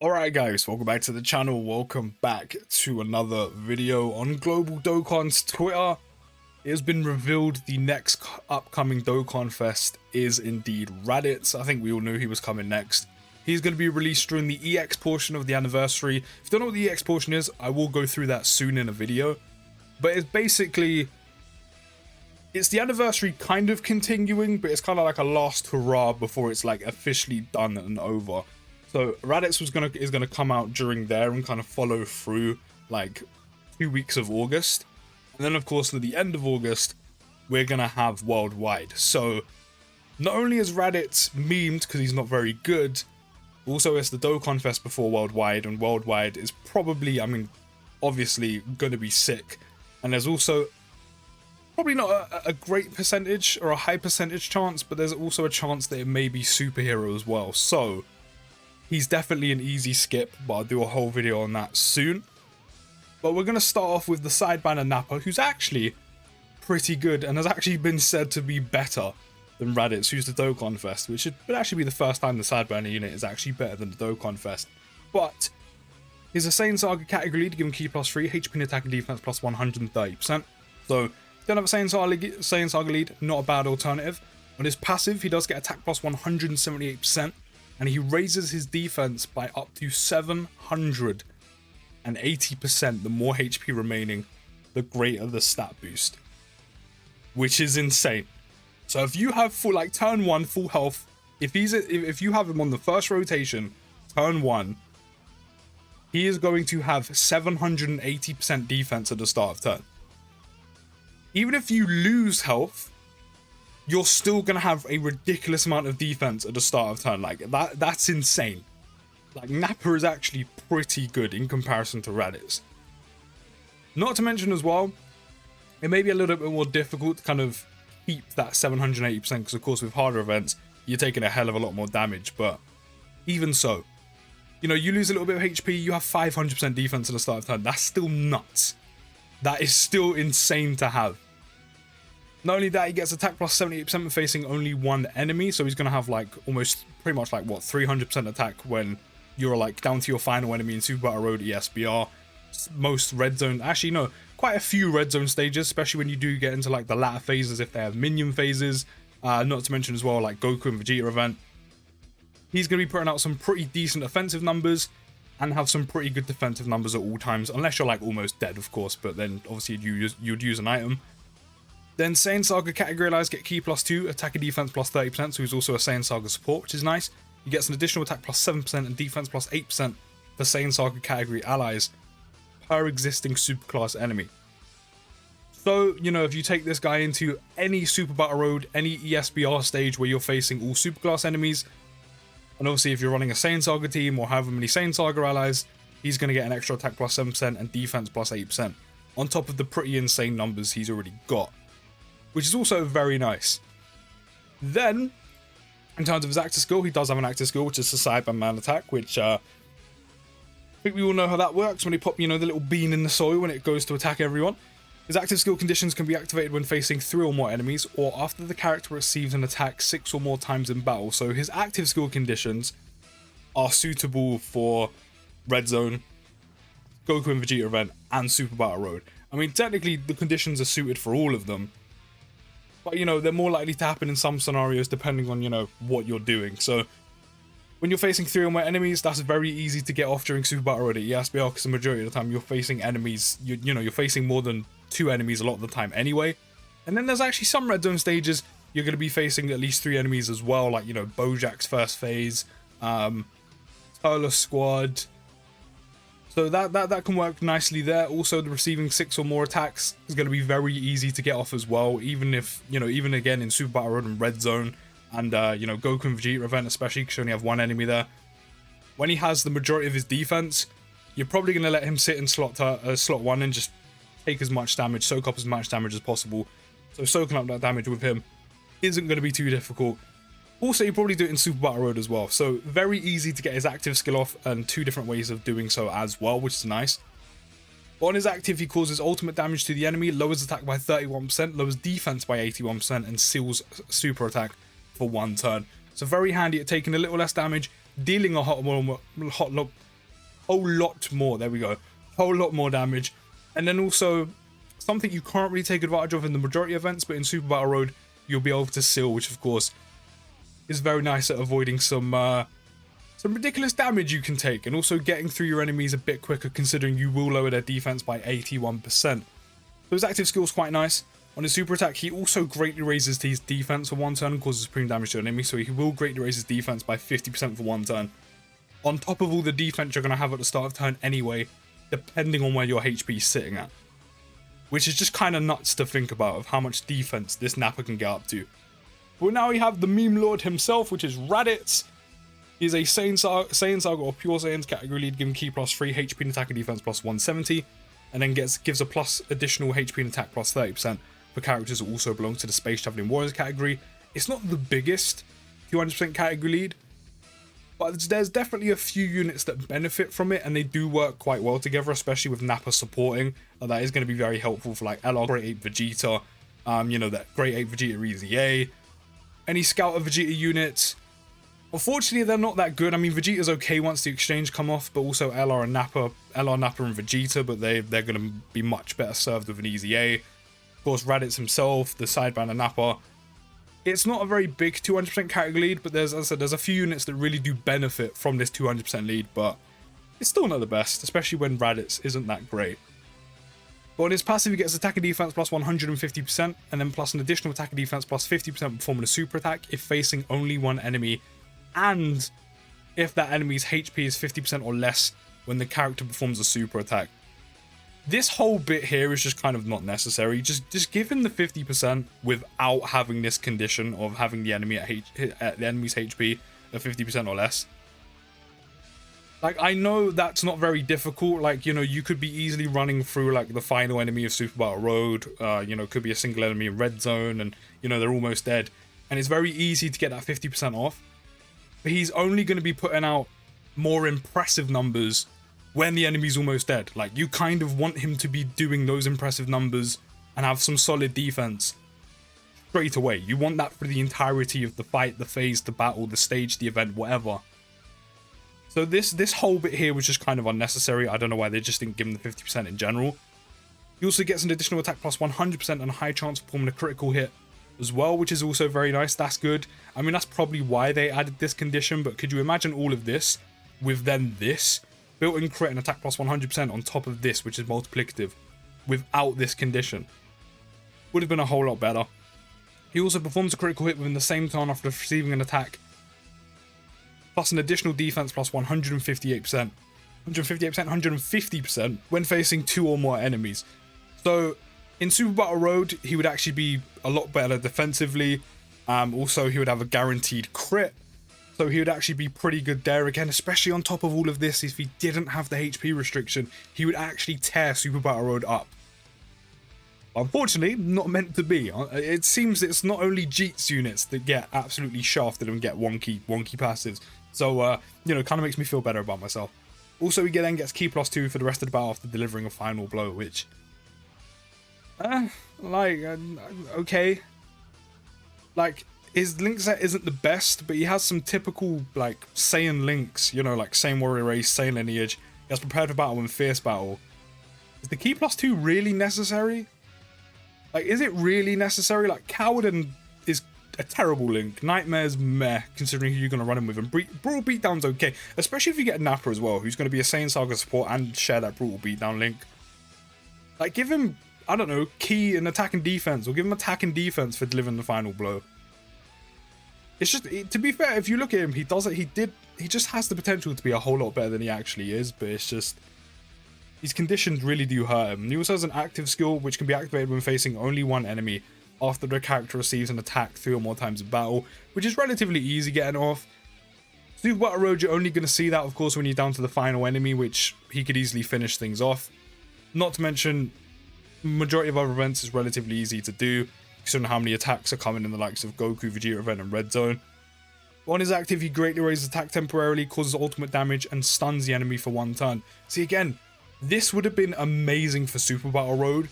Alright guys, welcome back to the channel, welcome back to another video on Global Dokkan's Twitter. It has been revealed the next upcoming Dokkan Fest is indeed Raditz. I think we all knew he was coming next. He's going to be released during the EX portion of the anniversary. If you don't know what the EX portion is, I will go through that soon in a video. But it's basically, it's the anniversary kind of continuing, but it's kind of like a last hurrah before it's like officially done and over. So Raditz is gonna come out during there and kind of follow through like 2 weeks of August, and then of course at the end of August we're gonna have Worldwide. So not only is Raditz memed because he's not very good, also it's the Dokkan Fest before Worldwide, and Worldwide is probably, I mean, obviously gonna be sick. And there's also probably not a great percentage or a high percentage chance, but there's also a chance that it may be superhero as well. So he's definitely an easy skip, but I'll do a whole video on that soon. But we're going to start off with the side banner NAPPA, who's actually pretty good and has actually been said to be better than Raditz, who's the Dokkan Fest, which would actually be the first time the side banner unit is actually better than the Dokkan Fest. But he's a Saiyan Saga category lead, giving Ki +3, HP and attack and defense plus 130%. So don't have a Saiyan Saga lead, not a bad alternative. On his passive, he does get attack plus 178%. And he raises his defense by up to 780%. The more HP remaining, the greater the stat boost, which is insane. So if you have full, like turn 1 full health, if you have him on the first rotation, turn 1, he is going to have 780% defense at the start of turn. Even if you lose health, you're still going to have a ridiculous amount of defense at the start of turn. Like, that's insane. Like, NAPPA is actually pretty good in comparison to Raditz. Not to mention as well, it may be a little bit more difficult to kind of keep that 780%, because of course with harder events, you're taking a hell of a lot more damage, but even so, you know, you lose a little bit of HP, you have 500% defense at the start of turn. That's still nuts. That is still insane to have. Not only that, he gets attack plus 78% when facing only one enemy, so he's going to have like almost pretty much like what, 300% attack when you're like down to your final enemy in Super Battle Road ESBR. Most red zone, actually no, quite a few red zone stages, especially when you do get into like the latter phases if they have minion phases. Not to mention as well like Goku and Vegeta event. He's going to be putting out some pretty decent offensive numbers and have some pretty good defensive numbers at all times, unless you're like almost dead of course, but then obviously you'd use an item. Then Saiyan Saga category allies get Ki +2, attack and defense plus 30%, so he's also a Saiyan Saga support, which is nice. He gets an additional attack plus 7% and defense plus 8% for Saiyan Saga category allies per existing superclass enemy. So, you know, if you take this guy into any Super Battle Road, any ESBR stage where you're facing all superclass enemies, and obviously if you're running a Saiyan Saga team or however many Saiyan Saga allies, he's going to get an extra attack plus 7% and defense plus 8%, on top of the pretty insane numbers he's already got, which is also very nice. Then, in terms of his active skill, he does have an active skill, which is the Cyberman attack, which I think we all know how that works when he pop, you know, the little bean in the soil when it goes to attack everyone. His active skill conditions can be activated when facing 3 or more enemies, or after the character receives an attack 6 or more times in battle. So his active skill conditions are suitable for Red Zone, Goku and Vegeta event, and Super Battle Road. I mean, technically the conditions are suited for all of them, but, you know, they're more likely to happen in some scenarios depending on, you know, what you're doing. So when you're facing 3 or more enemies, that's very easy to get off during Super Battle Road at ESBR, because the majority of the time you're facing enemies, you know, you're facing more than 2 enemies a lot of the time anyway. And then there's actually some red zone stages you're going to be facing at least 3 enemies as well, like, you know, Bojack's first phase, Turles Squad. So that can work nicely there. Also, the receiving 6 or more attacks is going to be very easy to get off as well, even if, you know, even again in Super Battle Road and Red Zone and, you know, Goku and Vegeta event especially, because you only have 1 enemy there. When he has the majority of his defense, you're probably going to let him sit in slot 1 and just take as much damage, soak up as much damage as possible. So soaking up that damage with him isn't going to be too difficult. Also, you probably do it in Super Battle Road as well, so very easy to get his active skill off, and 2 different ways of doing so as well, which is nice. But on his active, he causes ultimate damage to the enemy, lowers attack by 31%, lowers defense by 81%, and seals super attack for 1 turn. So very handy at taking a little less damage, dealing a whole lot more. There we go. Whole lot more damage. And then also something you can't really take advantage of in the majority of events, but in Super Battle Road, you'll be able to seal, which of course is very nice at avoiding some ridiculous damage you can take, and also getting through your enemies a bit quicker, considering you will lower their defense by 81%. So his active skill is quite nice. On his super attack, he also greatly raises his defense for one turn and causes supreme damage to an enemy, so he will greatly raise his defense by 50% for one turn. On top of all the defense you're going to have at the start of turn anyway, depending on where your HP is sitting at. Which is just kind of nuts to think about, of how much defense this Nappa can get up to. But now we have the meme lord himself, which is Raditz. He's a Saiyan Saga or Pure Saiyans category lead, giving Ki +3, HP and attack and defense +170, and then gives a plus additional HP and attack +30% for characters who also belong to the Space Traveling Warriors category. It's not the biggest 200% category lead, but there's definitely a few units that benefit from it, and they do work quite well together, especially with Nappa supporting. That is going to be very helpful for like LR Great Ape Vegeta, you know, that Great Ape Vegeta EZA, any Scout of Vegeta units. Unfortunately, they're not that good. I mean, Vegeta's okay once the exchange come off, but also LR, Nappa and Vegeta, but they're going to be much better served with an EZA. Of course, Raditz himself, the sideband of Nappa. It's not a very big 200% category lead, but as I said, there's a few units that really do benefit from this 200% lead, but it's still not the best, especially when Raditz isn't that great. But on his passive, he gets attack and defense plus 150%, and then plus an additional attack and defense plus 50% performing a super attack if facing only one enemy, and if that enemy's HP is 50% or less when the character performs a super attack. This whole bit here is just kind of not necessary. Just give him the 50% without having this condition of having the enemy at the enemy's HP at 50% or less. Like, I know that's not very difficult. Like, you know, you could be easily running through like the final enemy of Super Battle Road. You know, could be a single enemy in Red Zone, and you know they're almost dead, and it's very easy to get that 50% off. But he's only going to be putting out more impressive numbers when the enemy's almost dead. Like, you kind of want him to be doing those impressive numbers and have some solid defense straight away. You want that for the entirety of the fight, the phase, the battle, the stage, the event, whatever. So this whole bit here was just kind of unnecessary. I don't know why they just didn't give him the 50% in general. He also gets an additional attack plus 100% and a high chance of performing a critical hit as well, which is also very nice. That's good. I mean, that's probably why they added this condition, but could you imagine all of this with then this? Built-in crit and attack plus 100% on top of this, which is multiplicative, without this condition. Would have been a whole lot better. He also performs a critical hit within the same turn after receiving an attack, plus an additional defense plus 158%, 150% when facing 2 or more enemies. So in Super Battle Road, he would actually be a lot better defensively. Also, he would have a guaranteed crit. So he would actually be pretty good there again, especially on top of all of this. If he didn't have the HP restriction, he would actually tear Super Battle Road up. Unfortunately, not meant to be. It seems it's not only Jeets units that get absolutely shafted and get wonky passives. So, you know, it kind of makes me feel better about myself. Also, he then gets Ki +2 for the rest of the battle after delivering a final blow, which... okay. Like, his link set isn't the best, but he has some typical, like, Saiyan links, you know, like Saiyan Warrior Race, Saiyan Lineage. He has Prepared for Battle and Fierce Battle. Is the Ki +2 really necessary? Like, is it really necessary? Like, Coward is a terrible link. Nightmare's meh, considering who you're going to run him with. And Brutal Beatdown's okay, especially if you get Nappa as well, who's going to be a Saiyan Saga support and share that Brutal Beatdown link. Like, give him, I don't know, Ki and attack and defense, or give him attack and defense for delivering the final blow. It's just, to be fair, if you look at him, he just has the potential to be a whole lot better than he actually is, but it's just, these conditions really do hurt him. He also has an active skill, which can be activated when facing only one enemy after the character receives an attack 3 or more times in battle, which is relatively easy getting off. Super Battle Road, you're only going to see that, of course, when you're down to the final enemy, which he could easily finish things off. Not to mention, majority of other events is relatively easy to do, considering how many attacks are coming in the likes of Goku, Vegeta event, and Red Zone. On his active, he greatly raises attack temporarily, causes ultimate damage, and stuns the enemy for 1 turn. See, again, this would have been amazing for Super Battle Road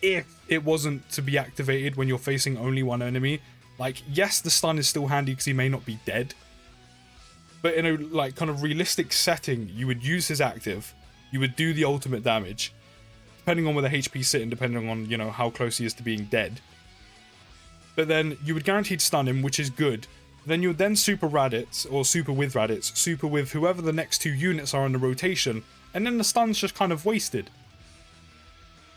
if it wasn't to be activated when you're facing only one enemy. Like, yes, the stun is still handy because he may not be dead, But in a like kind of realistic setting, you would use his active, you would do the ultimate damage, depending on where the HP's sitting, depending on, you know, how close he is to being dead. But then you would guaranteed stun him, which is good. Then you would then super Raditz, or super with Raditz, super with whoever the next 2 units are in the rotation, and then the stun's just kind of wasted.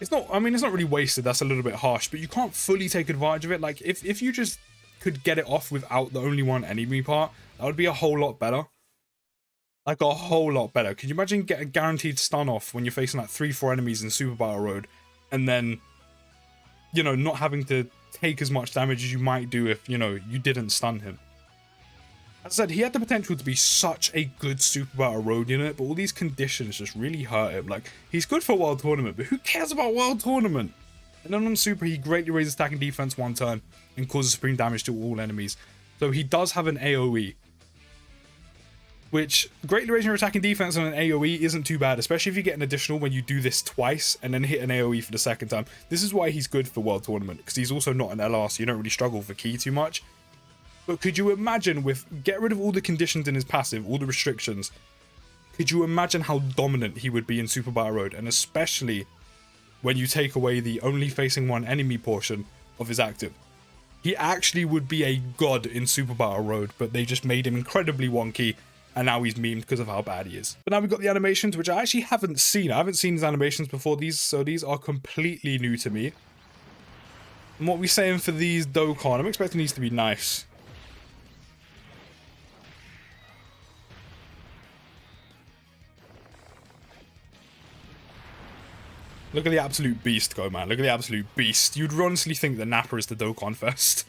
It's not, I mean, it's not really wasted, that's a little bit harsh, but you can't fully take advantage of it. Like, if you just could get it off without the only one enemy part, that would be a whole lot better. Like, a whole lot better. Could you imagine get a guaranteed stun off when you're facing like 3-4 enemies in Super Battle Road, and then, you know, not having to take as much damage as you might do if, you know, you didn't stun him. As I said, he had the potential to be such a good Super Battle Road unit, but all these conditions just really hurt him. Like, he's good for World Tournament, but who cares about World Tournament? And then on Super, he greatly raises attack and defense 1 turn and causes supreme damage to all enemies. So he does have an AoE, which greatly raising your attack and defense on an AoE isn't too bad, especially if you get an additional when you do this twice and then hit an AoE for the second time. This is why he's good for World Tournament, because he's also not an LR, so you don't really struggle for key too much. But could you imagine, with get rid of all the conditions in his passive, all the restrictions, could you imagine how dominant he would be in Super Battle Road, and especially when you take away the only facing one enemy portion of his active? He actually would be a god in Super Battle Road, but they just made him incredibly wonky, and now he's memed because of how bad he is. But now we've got the animations, which I actually haven't seen. I haven't seen his animations before, so these are completely new to me. And what we're saying for these Dokkan, I'm expecting these to be nice. Look at the absolute beast go, man. Look at the absolute beast. You'd honestly think that NAPPA is the DOKKANFEST.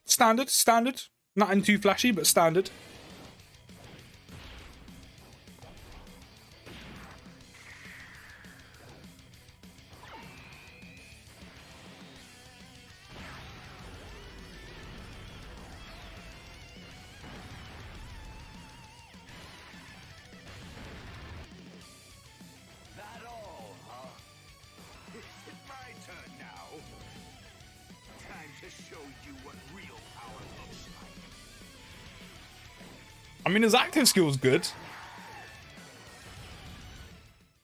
Standard. Nothing too flashy, but standard. I mean, his active skill's good.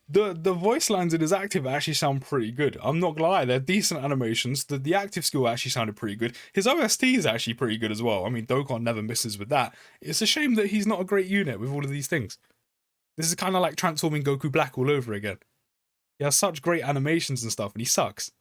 The voice lines in his active actually sound pretty good. I'm not gonna lie, they're decent animations. The active skill actually sounded pretty good. His OST is actually pretty good as well. I mean, Dokkan never misses with that. It's a shame that he's not a great unit with all of these things. This is kind of like transforming Goku Black all over again. He has such great animations and stuff, and he sucks.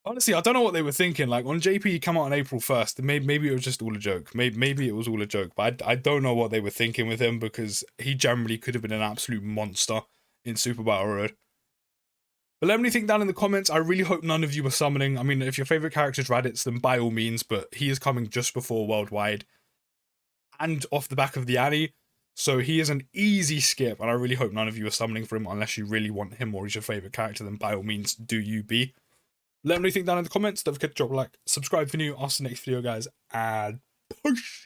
Honestly, I don't know what they were thinking. Like, on JP, he came out on April 1st. Maybe it was just all a joke. Maybe it was all a joke. But I don't know what they were thinking with him, because he generally could have been an absolute monster in Super Battle Road. But let me think down in the comments. I really hope none of you are summoning. I mean, if your favorite character is Raditz, then by all means. But he is coming just before Worldwide and off the back of the Annie. So he is an easy skip. And I really hope none of you are summoning for him unless you really want him or he's your favorite character. Then by all means, do you be. Let me know what you think down in the comments. Don't forget to drop a like, subscribe for new. I'll see you next video, guys, and push!